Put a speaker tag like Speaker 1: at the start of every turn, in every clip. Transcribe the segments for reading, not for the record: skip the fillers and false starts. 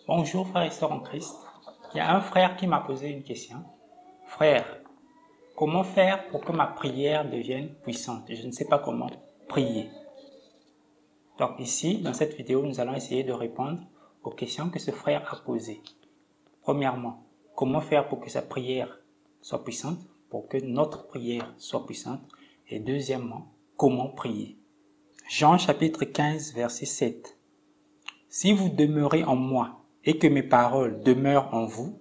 Speaker 1: Bonjour frères et sœurs en Christ. Il y a un frère qui m'a posé une question. Frère, comment faire pour que ma prière devienne puissante? Je ne sais pas comment prier. Donc ici, dans cette vidéo, nous allons essayer de répondre aux questions que ce frère a posées. Premièrement, comment faire pour que sa prière soit puissante, pour que notre prière soit puissante? Et deuxièmement, comment prier? Jean chapitre 15, verset 7. Si vous demeurez en moi et que mes paroles demeurent en vous,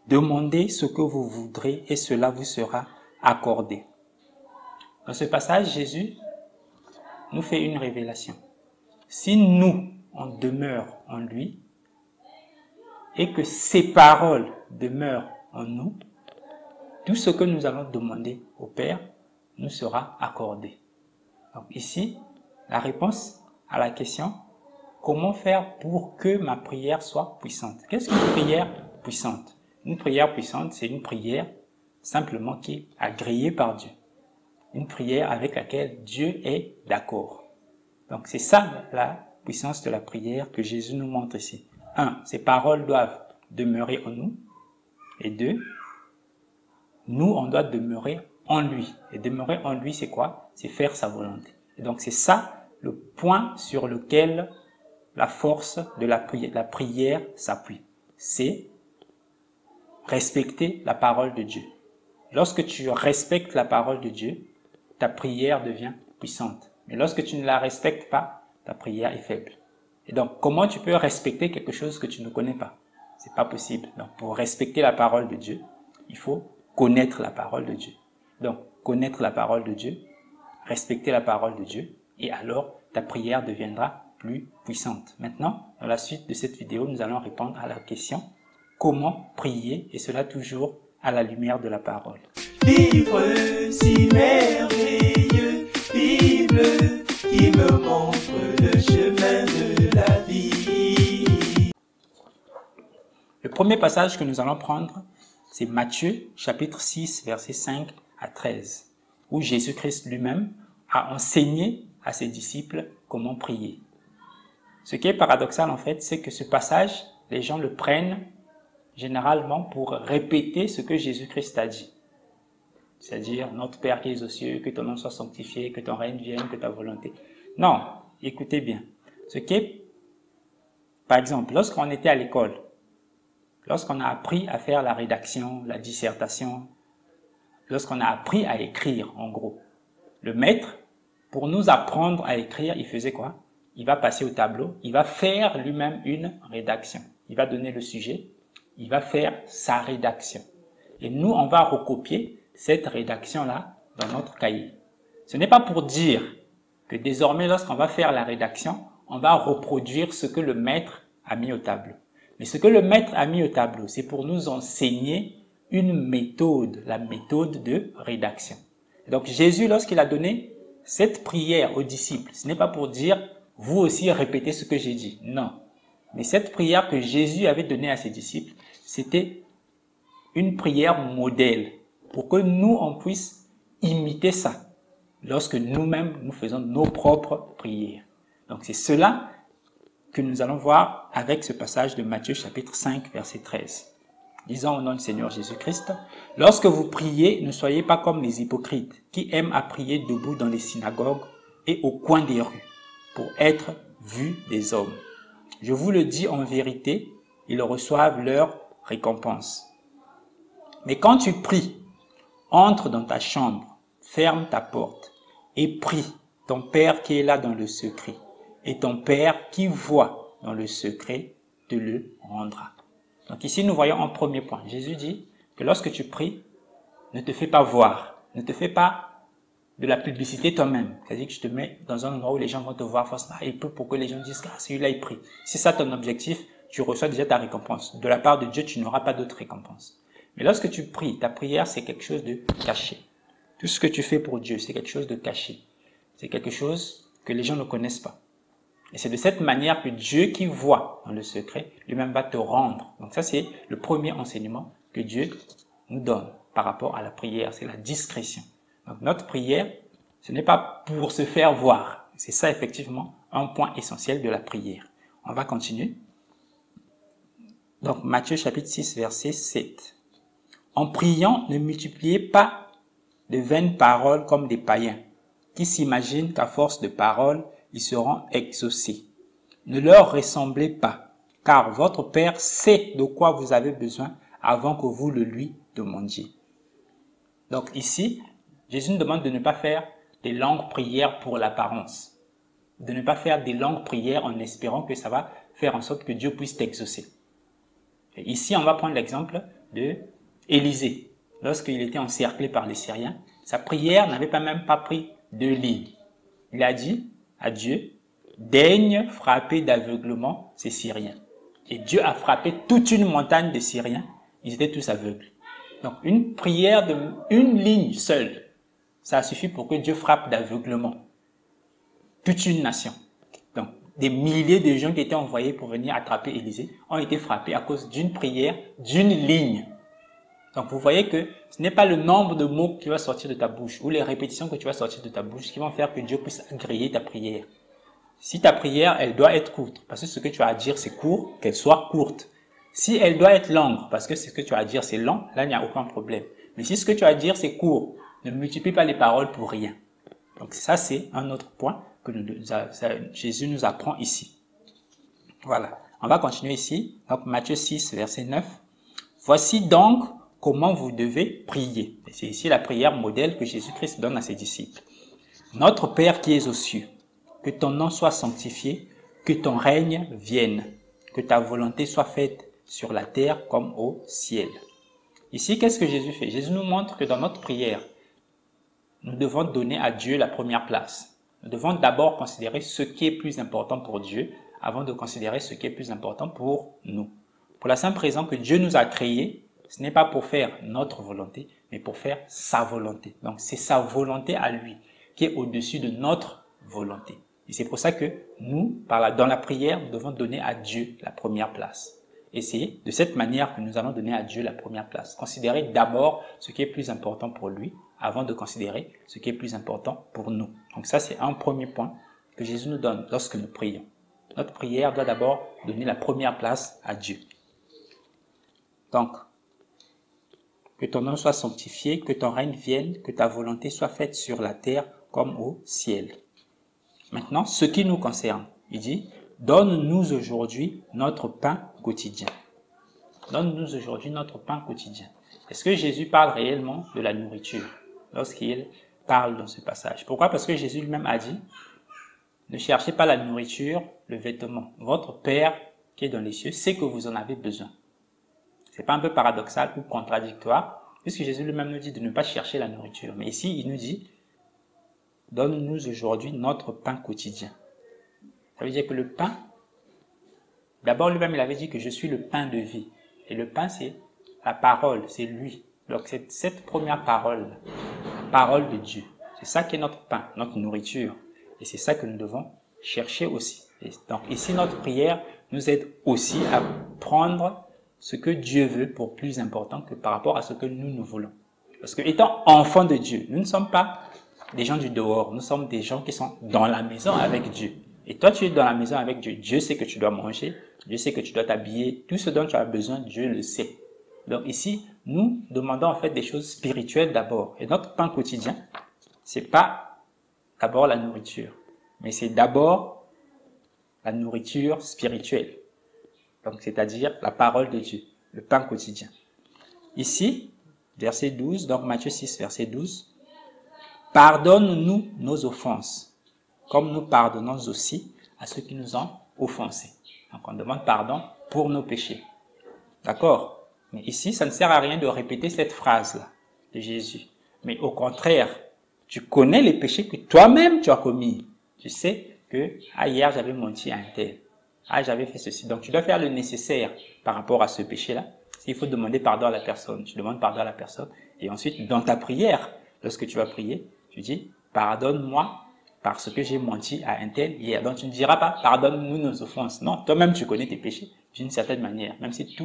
Speaker 1: demandez ce que vous voudrez et cela vous sera accordé. Dans ce passage, Jésus nous fait une révélation. Si nous, on demeure en lui et que ses paroles demeurent en nous, tout ce que nous allons demander au Père nous sera accordé. Donc ici, la réponse à la question, comment faire pour que ma prière soit puissante? Qu'est-ce qu'une prière puissante? Une prière puissante, c'est une prière simplement qui est agréée par Dieu. Une prière avec laquelle Dieu est d'accord. Donc c'est ça la puissance de la prière que Jésus nous montre ici. 1. Ses paroles doivent demeurer en nous. Et 2. Nous, on doit demeurer en lui. Et demeurer en lui, c'est quoi? C'est faire sa volonté. Et donc c'est ça le point sur lequel la force de la prière s'appuie. C'est respecter la parole de Dieu. Lorsque tu respectes la parole de Dieu, ta prière devient puissante. Mais lorsque tu ne la respectes pas, ta prière est faible. Et donc, comment tu peux respecter quelque chose que tu ne connais pas? C'est pas possible. Donc, pour respecter la parole de Dieu, il faut connaître la parole de Dieu. Donc, connaître la parole de Dieu, respecter la parole de Dieu, et alors ta prière deviendra plus puissante. Maintenant, dans la suite de cette vidéo, nous allons répondre à la question comment prier, et cela toujours à la lumière de la parole.
Speaker 2: Livre si merveilleux, Bible qui me montre le chemin de la vie.
Speaker 1: Le premier passage que nous allons prendre, c'est Matthieu chapitre 6, versets 5 à 13, où Jésus-Christ lui-même a enseigné à ses disciples comment prier. Ce qui est paradoxal en fait, c'est que ce passage, les gens le prennent généralement pour répéter ce que Jésus-Christ a dit. C'est-à-dire, notre Père qui es aux cieux, que ton nom soit sanctifié, que ton règne vienne, que ta volonté. Non, écoutez bien. Ce qui est, par exemple, lorsqu'on était à l'école, lorsqu'on a appris à faire la rédaction, la dissertation, lorsqu'on a appris à écrire, en gros, le maître, pour nous apprendre à écrire, il faisait quoi? Il va passer au tableau, il va faire lui-même une rédaction. Il va donner le sujet, il va faire sa rédaction. Et nous, on va recopier cette rédaction-là dans notre cahier. Ce n'est pas pour dire que désormais, lorsqu'on va faire la rédaction, on va reproduire ce que le maître a mis au tableau. Mais ce que le maître a mis au tableau, c'est pour nous enseigner une méthode, la méthode de rédaction. Donc Jésus, lorsqu'il a donné cette prière aux disciples, ce n'est pas pour dire, vous aussi répétez ce que j'ai dit. Non. Mais cette prière que Jésus avait donnée à ses disciples, c'était une prière modèle pour que nous, on puisse imiter ça lorsque nous-mêmes, nous faisons nos propres prières. Donc c'est cela que nous allons voir avec ce passage de Matthieu chapitre 5, verset 13. Disons au nom du Seigneur Jésus-Christ, lorsque vous priez, ne soyez pas comme les hypocrites qui aiment à prier debout dans les synagogues et au coin des rues pour être vus des hommes. Je vous le dis en vérité, ils reçoivent leur récompense. Mais quand tu pries, entre dans ta chambre, ferme ta porte et prie ton Père qui est là dans le secret. Et ton Père qui voit dans le secret te le rendra. Donc ici, nous voyons un premier point. Jésus dit que lorsque tu pries, ne te fais pas voir. Ne te fais pas de la publicité toi-même. C'est-à-dire que tu te mets dans un endroit où les gens vont te voir forcément. Il peut pour que les gens disent « Ah, celui-là, il prie ». Si c'est ça ton objectif, tu reçois déjà ta récompense. De la part de Dieu, tu n'auras pas d'autre récompense. Mais lorsque tu pries, ta prière, c'est quelque chose de caché. Tout ce que tu fais pour Dieu, c'est quelque chose de caché. C'est quelque chose que les gens ne connaissent pas. Et c'est de cette manière que Dieu qui voit dans le secret, lui-même va te rendre. Donc ça, c'est le premier enseignement que Dieu nous donne par rapport à la prière. C'est la discrétion. Donc notre prière, ce n'est pas pour se faire voir. C'est ça, effectivement, un point essentiel de la prière. On va continuer. Donc Matthieu chapitre 6, verset 7. En priant, ne multipliez pas de vaines paroles comme des païens, qui s'imaginent qu'à force de paroles, ils seront exaucés. Ne leur ressemblez pas, car votre Père sait de quoi vous avez besoin avant que vous le lui demandiez. Donc ici, Jésus nous demande de ne pas faire des longues prières pour l'apparence, de ne pas faire des longues prières en espérant que ça va faire en sorte que Dieu puisse t'exaucer. Et ici, on va prendre l'exemple de Élisée. Lorsqu'il était encerclé par les Syriens, sa prière n'avait même pas pris 2 lignes. Il a dit à Dieu, daigne frapper d'aveuglement ces Syriens. Et Dieu a frappé toute une montagne de Syriens. Ils étaient tous aveugles. Donc, une prière de 1 ligne seule, ça suffit pour que Dieu frappe d'aveuglement toute une nation. Donc, des milliers de gens qui étaient envoyés pour venir attraper Élisée ont été frappés à cause d'une prière d'une ligne. Donc, vous voyez que ce n'est pas le nombre de mots qui va sortir de ta bouche ou les répétitions que tu vas sortir de ta bouche qui vont faire que Dieu puisse agréer ta prière. Si ta prière, elle doit être courte, parce que ce que tu as à dire, c'est court, qu'elle soit courte. Si elle doit être longue, parce que ce que tu as à dire, c'est long, là, il n'y a aucun problème. Mais si ce que tu as à dire, c'est court, ne multiplie pas les paroles pour rien. Donc, ça, c'est un autre point que Jésus nous apprend ici. Voilà. On va continuer ici. Donc, Matthieu 6, verset 9. Voici donc comment vous devez prier. Et c'est ici la prière modèle que Jésus-Christ donne à ses disciples. Notre Père qui es aux cieux, que ton nom soit sanctifié, que ton règne vienne, que ta volonté soit faite sur la terre comme au ciel. Ici, qu'est-ce que Jésus fait? Jésus nous montre que dans notre prière, nous devons donner à Dieu la première place. Nous devons d'abord considérer ce qui est plus important pour Dieu avant de considérer ce qui est plus important pour nous. Pour la simple raison que Dieu nous a créés, ce n'est pas pour faire notre volonté, mais pour faire sa volonté. Donc, c'est sa volonté à lui qui est au-dessus de notre volonté. Et c'est pour ça que nous, dans la prière, nous devons donner à Dieu la première place. Et c'est de cette manière que nous allons donner à Dieu la première place. Considérer d'abord ce qui est plus important pour lui, avant de considérer ce qui est plus important pour nous. Donc ça, c'est un premier point que Jésus nous donne lorsque nous prions. Notre prière doit d'abord donner la première place à Dieu. Donc, que ton nom soit sanctifié, que ton règne vienne, que ta volonté soit faite sur la terre comme au ciel. Maintenant, ce qui nous concerne, il dit, donne-nous aujourd'hui notre pain quotidien. Donne-nous aujourd'hui notre pain quotidien. Est-ce que Jésus parle réellement de la nourriture lorsqu'il parle dans ce passage? Pourquoi? Parce que Jésus lui-même a dit, ne cherchez pas la nourriture, le vêtement. Votre Père qui est dans les cieux sait que vous en avez besoin. C'est pas un peu paradoxal ou contradictoire, puisque Jésus lui-même nous dit de ne pas chercher la nourriture. Mais ici, il nous dit, donne-nous aujourd'hui notre pain quotidien. Ça veut dire que le pain, d'abord lui-même il avait dit que je suis le pain de vie. Et le pain c'est la parole, c'est lui. Donc c'est cette première parole, la parole de Dieu. C'est ça qui est notre pain, notre nourriture. Et c'est ça que nous devons chercher aussi. Et donc ici notre prière nous aide aussi à prendre ce que Dieu veut pour plus important que par rapport à ce que nous voulons. Parce que étant enfants de Dieu, nous ne sommes pas des gens du dehors, nous sommes des gens qui sont dans la maison avec Dieu. Et toi, tu es dans la maison avec Dieu. Dieu sait que tu dois manger, Dieu sait que tu dois t'habiller, tout ce dont tu as besoin, Dieu le sait. Donc ici, nous demandons en fait des choses spirituelles d'abord. Et notre pain quotidien, c'est pas d'abord la nourriture, mais c'est d'abord la nourriture spirituelle. Donc c'est-à-dire la parole de Dieu, le pain quotidien. Ici, verset 12, donc Matthieu 6, verset 12. Pardonne-nous nos offenses, comme nous pardonnons aussi à ceux qui nous ont offensés. Donc on demande pardon pour nos péchés. D'accord? Mais ici, ça ne sert à rien de répéter cette phrase-là de Jésus. Mais au contraire, tu connais les péchés que toi-même tu as commis. Tu sais que, hier j'avais menti à un tel. J'avais fait ceci. Donc tu dois faire le nécessaire par rapport à ce péché-là. S'il faut demander pardon à la personne, tu demandes pardon à la personne. Et ensuite, dans ta prière, lorsque tu vas prier, tu dis, pardonne-moi parce que j'ai menti à un tel hier. Donc tu ne diras pas, pardonne-nous nos offenses. Non, toi-même tu connais tes péchés d'une certaine manière. Même si tu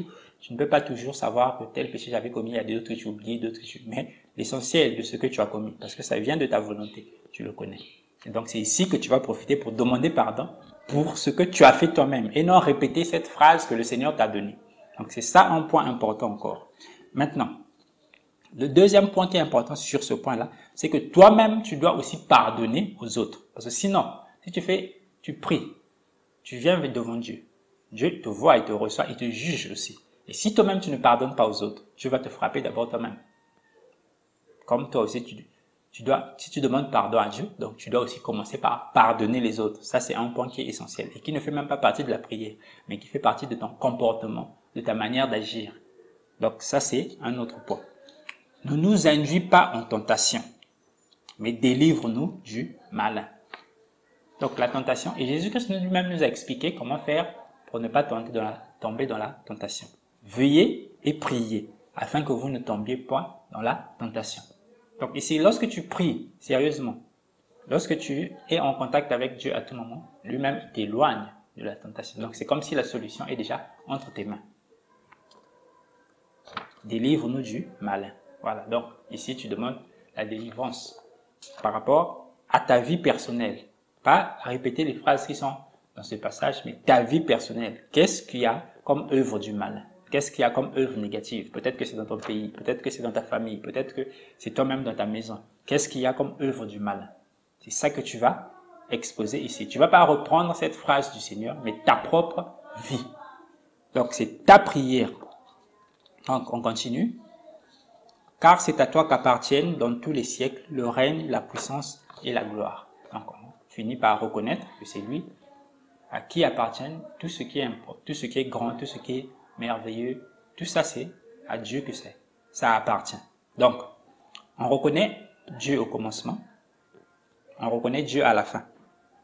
Speaker 1: ne peux pas toujours savoir que tel péché j'avais commis, il y a d'autres que tu oublies, d'autres que tu... Mais l'essentiel de ce que tu as commis, parce que ça vient de ta volonté, tu le connais. Et donc c'est ici que tu vas profiter pour demander pardon pour ce que tu as fait toi-même et non répéter cette phrase que le Seigneur t'a donnée. Donc c'est ça un point important encore. Maintenant, le deuxième point qui est important sur ce point-là, c'est que toi-même, tu dois aussi pardonner aux autres. Parce que sinon, si tu pries, tu viens devant Dieu. Dieu te voit, il te reçoit, il te juge aussi. Et si toi-même, tu ne pardonnes pas aux autres, Dieu va te frapper d'abord toi-même. Comme toi aussi, si tu demandes pardon à Dieu, donc tu dois aussi commencer par pardonner les autres. Ça, c'est un point qui est essentiel et qui ne fait même pas partie de la prière, mais qui fait partie de ton comportement, de ta manière d'agir. Donc ça, c'est un autre point. Ne nous induis pas en tentation, mais délivre-nous du malin. Donc la tentation, et Jésus-Christ lui-même nous a expliqué comment faire pour ne pas tomber dans la tentation. Veuillez et priez, afin que vous ne tombiez pas dans la tentation. Donc ici, lorsque tu pries sérieusement, lorsque tu es en contact avec Dieu à tout moment, lui-même t'éloigne de la tentation. Donc c'est comme si la solution est déjà entre tes mains. Délivre-nous du malin. Voilà, donc ici tu demandes la délivrance par rapport à ta vie personnelle. Pas à répéter les phrases qui sont dans ce passage, mais ta vie personnelle. Qu'est-ce qu'il y a comme œuvre du mal? Qu'est-ce qu'il y a comme œuvre négative? Peut-être que c'est dans ton pays, peut-être que c'est dans ta famille, peut-être que c'est toi-même dans ta maison. Qu'est-ce qu'il y a comme œuvre du mal? C'est ça que tu vas exposer ici. Tu ne vas pas reprendre cette phrase du Seigneur, mais ta propre vie. Donc c'est ta prière. Donc on continue. Car c'est à toi qu'appartiennent dans tous les siècles le règne, la puissance et la gloire. Donc on finit par reconnaître que c'est lui à qui appartiennent tout ce qui est important, tout ce qui est grand, tout ce qui est merveilleux. Tout ça, c'est à Dieu que ça appartient. Donc, on reconnaît Dieu au commencement, on reconnaît Dieu à la fin.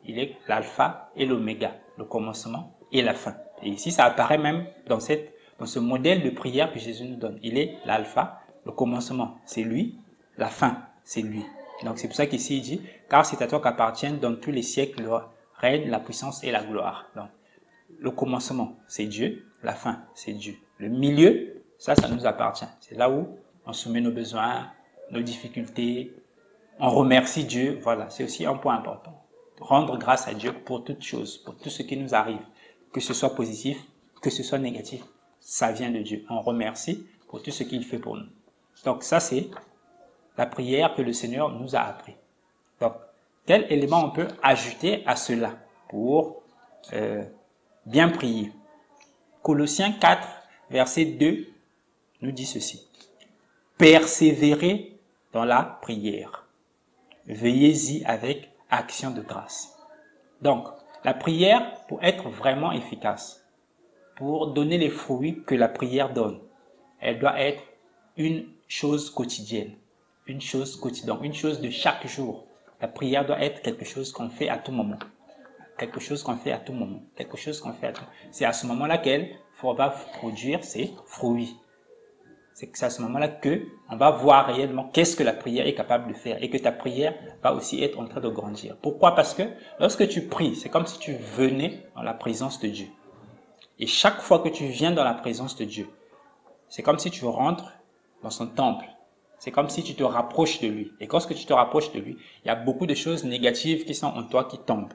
Speaker 1: Il est l'alpha et l'oméga, le commencement et la fin. Et ici, ça apparaît même dans ce modèle de prière que Jésus nous donne. Il est l'alpha, le commencement, c'est lui, la fin, c'est lui. Donc c'est pour ça qu'ici il dit, car c'est à toi qu'appartiennent dans tous les siècles le règne, la puissance et la gloire. Donc le commencement, c'est Dieu, la fin, c'est Dieu. Le milieu, ça nous appartient. C'est là où on soumet nos besoins, nos difficultés, on remercie Dieu. Voilà, c'est aussi un point important. Rendre grâce à Dieu pour toutes choses, pour tout ce qui nous arrive, que ce soit positif, que ce soit négatif, ça vient de Dieu. On remercie pour tout ce qu'il fait pour nous. Donc ça, c'est la prière que le Seigneur nous a appris. Donc, quel élément on peut ajouter à cela pour bien prier? Colossiens 4, verset 2 nous dit ceci. Persévérez dans la prière. Veillez-y avec action de grâce. Donc, la prière, pour être vraiment efficace, pour donner les fruits que la prière donne, elle doit être une chose quotidienne. Une chose quotidienne, une chose de chaque jour. La prière doit être quelque chose qu'on fait à tout moment. Quelque chose qu'on fait à tout moment. Quelque chose qu'on fait à tout moment. C'est à ce moment-là qu'elle va produire ses fruits. C'est à ce moment-là qu'on va voir réellement qu'est-ce que la prière est capable de faire et que ta prière va aussi être en train de grandir. Pourquoi? Parce que lorsque tu pries, c'est comme si tu venais dans la présence de Dieu. Et chaque fois que tu viens dans la présence de Dieu, c'est comme si tu rentres dans son temple. C'est comme si tu te rapproches de lui. Et lorsque tu te rapproches de lui, il y a beaucoup de choses négatives qui sont en toi qui tombent.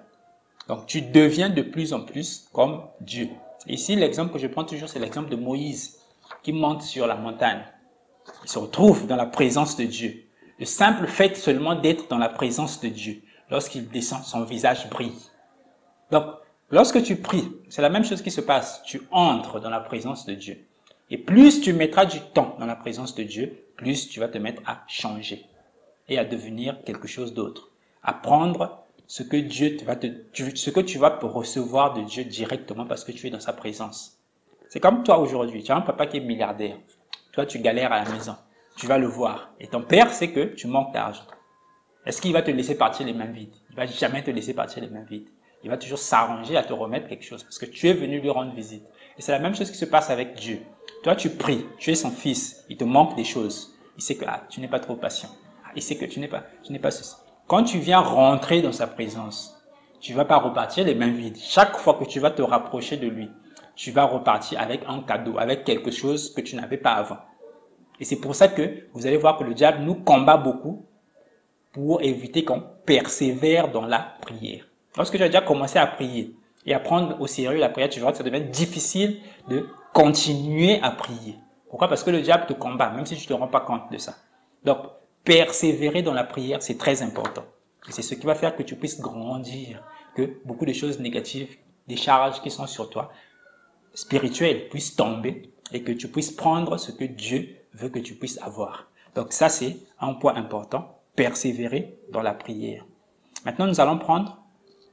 Speaker 1: Donc, tu deviens de plus en plus comme Dieu. Ici, l'exemple que je prends toujours, c'est l'exemple de Moïse qui monte sur la montagne. Il se retrouve dans la présence de Dieu. Le simple fait seulement d'être dans la présence de Dieu, lorsqu'il descend, son visage brille. Donc, lorsque tu pries, c'est la même chose qui se passe. Tu entres dans la présence de Dieu. Et plus tu mettras du temps dans la présence de Dieu, plus tu vas te mettre à changer et à devenir quelque chose d'autre. À prendre ce que ce que tu vas recevoir de Dieu directement parce que tu es dans sa présence. C'est comme toi aujourd'hui. Tu as un papa qui est milliardaire. Toi, tu galères à la maison. Tu vas le voir. Et ton père sait que tu manques d'argent. Est-ce qu'il va te laisser partir les mains vides? Il va jamais te laisser partir les mains vides. Il va toujours s'arranger à te remettre quelque chose parce que tu es venu lui rendre visite. Et c'est la même chose qui se passe avec Dieu. Toi, tu pries. Tu es son fils. Il te manque des choses. Il sait que tu n'es pas trop patient. Il sait que tu n'es pas ceci. Quand tu viens rentrer dans sa présence, tu ne vas pas repartir les mains vides. Chaque fois que tu vas te rapprocher de lui, tu vas repartir avec un cadeau, avec quelque chose que tu n'avais pas avant. Et c'est pour ça que vous allez voir que le diable nous combat beaucoup pour éviter qu'on persévère dans la prière. Lorsque tu as déjà commencé à prier et à prendre au sérieux la prière, tu verras que ça devient difficile de continuer à prier. Pourquoi? Parce que le diable te combat, même si tu ne te rends pas compte de ça. Donc, persévérer dans la prière, c'est très important. Et c'est ce qui va faire que tu puisses grandir, que beaucoup de choses négatives, des charges qui sont sur toi, spirituelles, puissent tomber et que tu puisses prendre ce que Dieu veut que tu puisses avoir. Donc ça, c'est un point important, persévérer dans la prière. Maintenant, nous allons prendre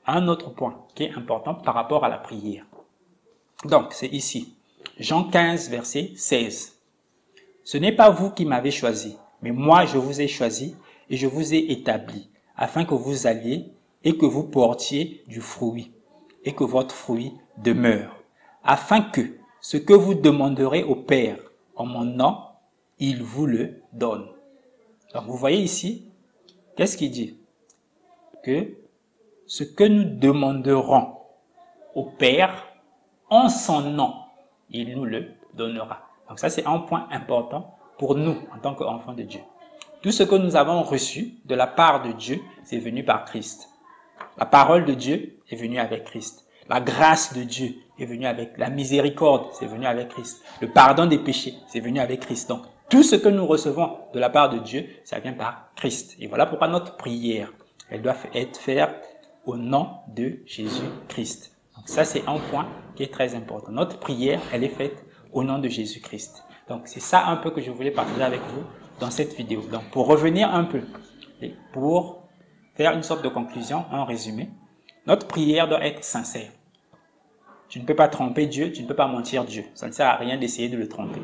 Speaker 1: un autre point qui est important par rapport à la prière. Donc, c'est ici, Jean 15, verset 16. « Ce n'est pas vous qui m'avez choisi, mais moi je vous ai choisi et je vous ai établi, afin que vous alliez et que vous portiez du fruit, et que votre fruit demeure, afin que ce que vous demanderez au Père en mon nom, il vous le donne. » Donc vous voyez ici, qu'est-ce qu'il dit? Que ce que nous demanderons au Père en son nom, il nous le donnera. Donc ça, c'est un point important pour nous en tant qu'enfants de Dieu. Tout ce que nous avons reçu de la part de Dieu, c'est venu par Christ. La parole de Dieu est venue avec Christ. La grâce de Dieu est venue avec la miséricorde, c'est venu avec Christ. Le pardon des péchés, c'est venu avec Christ. Donc, tout ce que nous recevons de la part de Dieu, ça vient par Christ. Et voilà pourquoi notre prière, elle doit être faite au nom de Jésus-Christ. Donc ça, c'est un point qui est très important. Notre prière, elle est faite au nom de Jésus-Christ. Donc, c'est ça un peu que je voulais partager avec vous dans cette vidéo. Donc, pour revenir un peu, et pour faire une sorte de conclusion, en résumé, notre prière doit être sincère. Tu ne peux pas tromper Dieu, tu ne peux pas mentir Dieu. Ça ne sert à rien d'essayer de le tromper.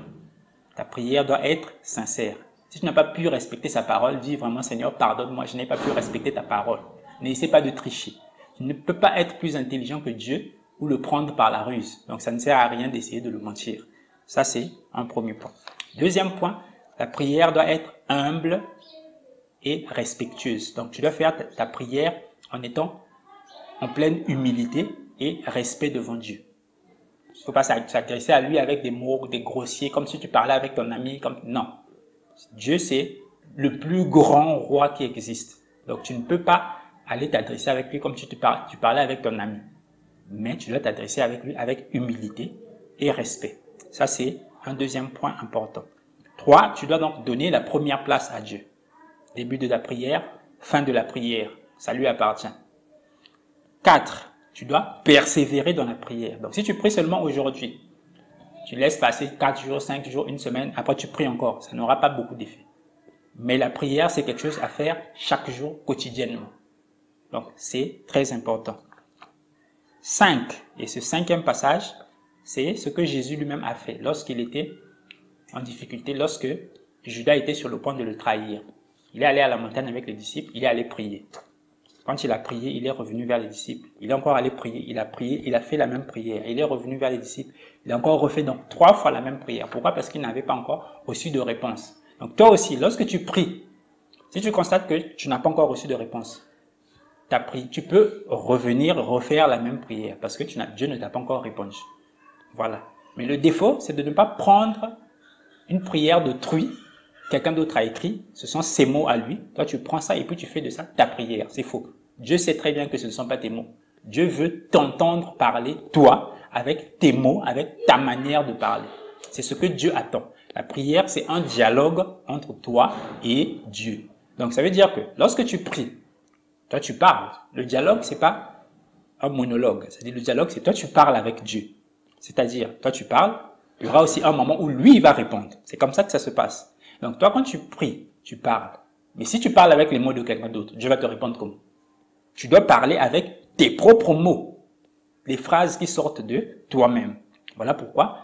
Speaker 1: Ta prière doit être sincère. Si tu n'as pas pu respecter sa parole, dis vraiment, Seigneur, pardonne-moi, je n'ai pas pu respecter ta parole. N'essaie pas de tricher. Tu ne peux pas être plus intelligent que Dieu ou le prendre par la ruse. Donc, ça ne sert à rien d'essayer de le mentir. Ça, c'est un premier point. Deuxième point, la prière doit être humble et respectueuse. Donc, tu dois faire ta prière en étant en pleine humilité et respect devant Dieu. Il ne faut pas s'adresser à lui avec des mots, des grossiers, comme si tu parlais avec ton ami. Non. Dieu, c'est le plus grand roi qui existe. Donc, tu ne peux pas aller t'adresser avec lui comme si tu parlais avec ton ami. Mais tu dois t'adresser avec lui avec humilité et respect. Ça, c'est un deuxième point important. 3, tu dois donc donner la première place à Dieu. Début de la prière, fin de la prière. Ça lui appartient. 4, tu dois persévérer dans la prière. Donc, si tu pries seulement aujourd'hui, tu laisses passer 4 jours, 5 jours, une semaine, après tu pries encore. Ça n'aura pas beaucoup d'effet. Mais la prière, c'est quelque chose à faire chaque jour, quotidiennement. Donc, c'est très important. 5, et ce cinquième passage, c'est ce que Jésus lui-même a fait lorsqu'il était en difficulté, lorsque Judas était sur le point de le trahir. Il est allé à la montagne avec les disciples, il est allé prier. Quand il a prié, il est revenu vers les disciples. Il est encore allé prier, il a fait la même prière. Il est revenu vers les disciples, il a encore refait donc 3 fois la même prière. Pourquoi? Parce qu'il n'avait pas encore reçu de réponse. Donc toi aussi, lorsque tu pries, si tu constates que tu n'as pas encore reçu de réponse, tu peux revenir, refaire la même prière parce que Dieu ne t'a pas encore répondu. Voilà. Mais le défaut, c'est de ne pas prendre une prière d'autrui. Quelqu'un d'autre a écrit, ce sont ses mots à lui. Toi, tu prends ça et puis tu fais de ça ta prière. C'est faux. Dieu sait très bien que ce ne sont pas tes mots. Dieu veut t'entendre parler, toi, avec tes mots, avec ta manière de parler. C'est ce que Dieu attend. La prière, c'est un dialogue entre toi et Dieu. Donc, ça veut dire que lorsque tu pries, toi, tu parles. Le dialogue, c'est pas un monologue. C'est-à-dire, le dialogue, c'est toi, tu parles avec Dieu. C'est-à-dire, toi, tu parles, il y aura aussi un moment où lui, il va répondre. C'est comme ça que ça se passe. Donc, toi, quand tu pries, tu parles. Mais si tu parles avec les mots de quelqu'un d'autre, Dieu va te répondre comment? Tu dois parler avec tes propres mots. Les phrases qui sortent de toi-même. Voilà pourquoi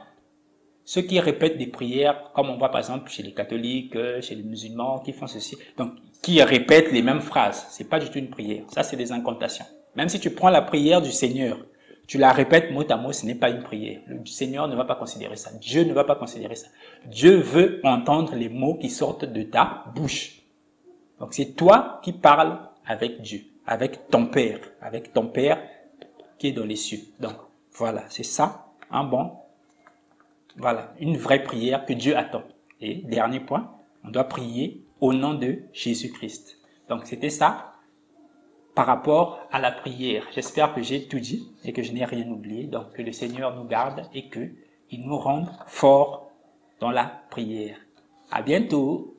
Speaker 1: ceux qui répètent des prières, comme on voit par exemple chez les catholiques, chez les musulmans, qui font ceci, donc qui répètent les mêmes phrases, c'est pas du tout une prière. Ça, c'est des incantations. Même si tu prends la prière du Seigneur, tu la répètes mot à mot, ce n'est pas une prière. Le Seigneur ne va pas considérer ça. Dieu ne va pas considérer ça. Dieu veut entendre les mots qui sortent de ta bouche. Donc, c'est toi qui parles avec Dieu, avec ton Père qui est dans les cieux. Donc, voilà, c'est ça, voilà, une vraie prière que Dieu attend. Et dernier point, on doit prier au nom de Jésus-Christ. Donc, c'était ça par rapport à la prière. J'espère que j'ai tout dit et que je n'ai rien oublié. Donc, que le Seigneur nous garde et qu'il il nous rende forts dans la prière. À bientôt.